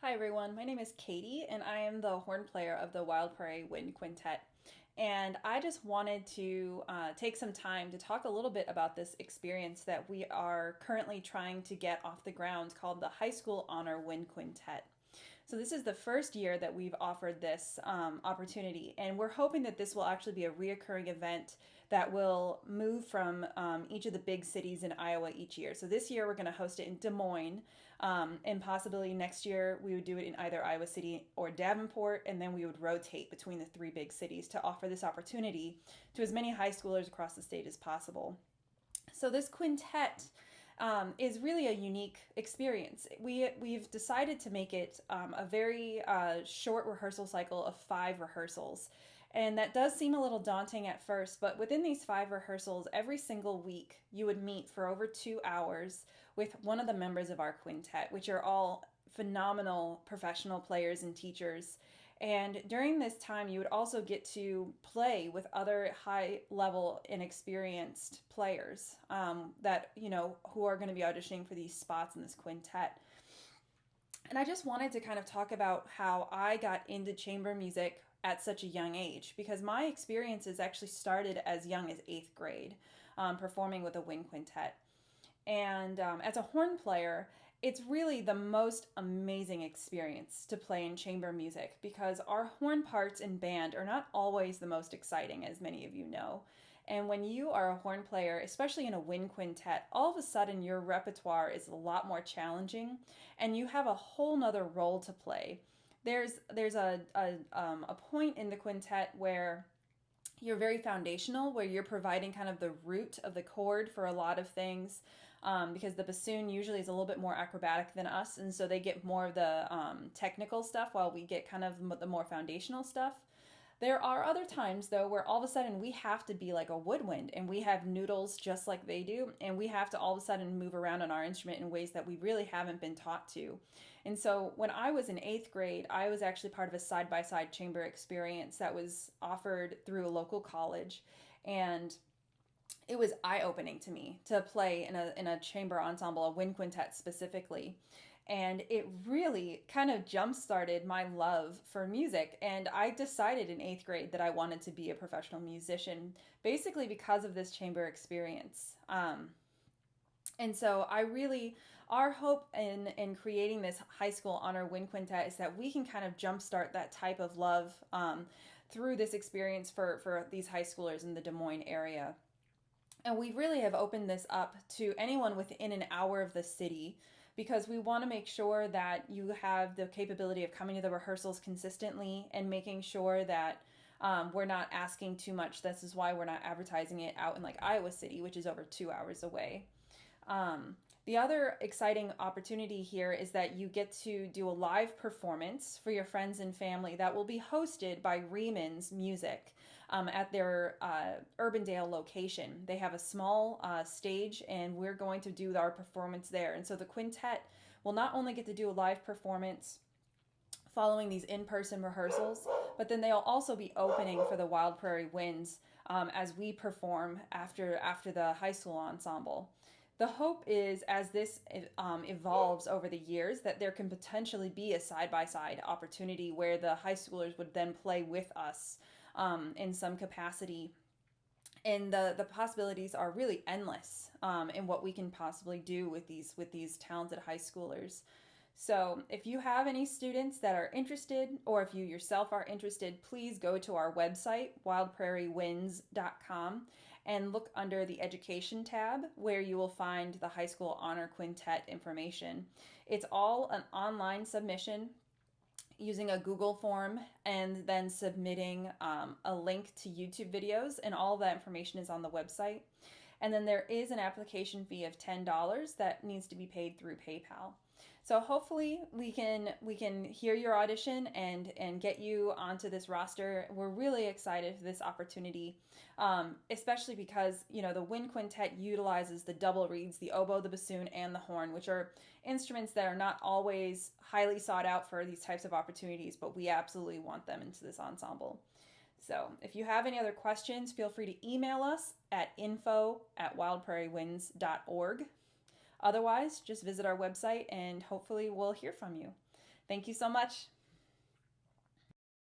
Hi everyone, my name is Katie and I am the horn player of the Wild Prairie Wind Quintet. And I just wanted to take some time to talk a little bit about this experience that we are currently trying to get off the ground called the High School Honor Wind Quintet. So this is the first year that we've offered this opportunity, and we're hoping that this will actually be a reoccurring event that will move from each of the big cities in Iowa each year. So this year we're going to host it in Des Moines, and possibly next year we would do it in either Iowa City or Davenport, and then we would rotate between the three big cities to offer this opportunity to as many high schoolers across the state as possible. So this quintet is really a unique experience. We've decided to make it a very short rehearsal cycle of 5 rehearsals. And that does seem a little daunting at first, but within these 5 rehearsals, every single week you would meet for over 2 hours with one of the members of our quintet, which are all phenomenal professional players and teachers. And during this time, you would also get to play with other high level and experienced players that, who are going to be auditioning for these spots in this quintet. And I just wanted to kind of talk about how I got into chamber music at such a young age, because my experiences actually started as young as 8th grade, performing with a wind quintet. And as a horn player, it's really the most amazing experience to play in chamber music because our horn parts in band are not always the most exciting, as many of you know. And when you are a horn player, especially in a wind quintet, all of a sudden your repertoire is a lot more challenging and you have a whole nother role to play. There's a point in the quintet where you're very foundational, where you're providing kind of the root of the chord for a lot of things, because the bassoon usually is a little bit more acrobatic than us, and so they get more of the technical stuff while we get kind of the more foundational stuff. There are other times, though, where all of a sudden we have to be like a woodwind and we have noodles just like they do, and we have to all of a sudden move around on our instrument in ways that we really haven't been taught to. And so when I was in 8th grade, I was actually part of a side-by-side chamber experience that was offered through a local college. And it was eye-opening to me to play in a chamber ensemble, a wind quintet specifically. And it really kind of jump-started my love for music. And I decided in 8th grade that I wanted to be a professional musician, basically because of this chamber experience. And so our hope in creating this high school honor wind quintet is that we can kind of jumpstart that type of love through this experience for these high schoolers in the Des Moines area. And we really have opened this up to anyone within an hour of the city because we want to make sure that you have the capability of coming to the rehearsals consistently and making sure that we're not asking too much. This is why we're not advertising it out in like Iowa City, which is over 2 hours away. The other exciting opportunity here is that you get to do a live performance for your friends and family that will be hosted by Reeman's Music at their Urbandale location. They have a small stage, and we're going to do our performance there. And so the quintet will not only get to do a live performance following these in-person rehearsals, but then they'll also be opening for the Wild Prairie Winds as we perform after the high school ensemble. The hope is, as this evolves over the years, that there can potentially be a side-by-side opportunity where the high schoolers would then play with us in some capacity. And the possibilities are really endless in what we can possibly do with these talented high schoolers. So if you have any students that are interested, or if you yourself are interested, please go to our website, wildprairiewinds.com, and look under the Education tab where you will find the High School Honor Quintet information. It's all an online submission using a Google form and then submitting a link to YouTube videos, and all of that information is on the website. And then there is an application fee of $10 that needs to be paid through PayPal. So hopefully we can hear your audition and get you onto this roster. We're really excited for this opportunity, especially because the wind quintet utilizes the double reeds, the oboe, the bassoon, and the horn, which are instruments that are not always highly sought out for these types of opportunities, but we absolutely want them into this ensemble. So if you have any other questions, feel free to email us at info@wildprairiewinds.org. Otherwise, just visit our website and hopefully we'll hear from you. Thank you so much.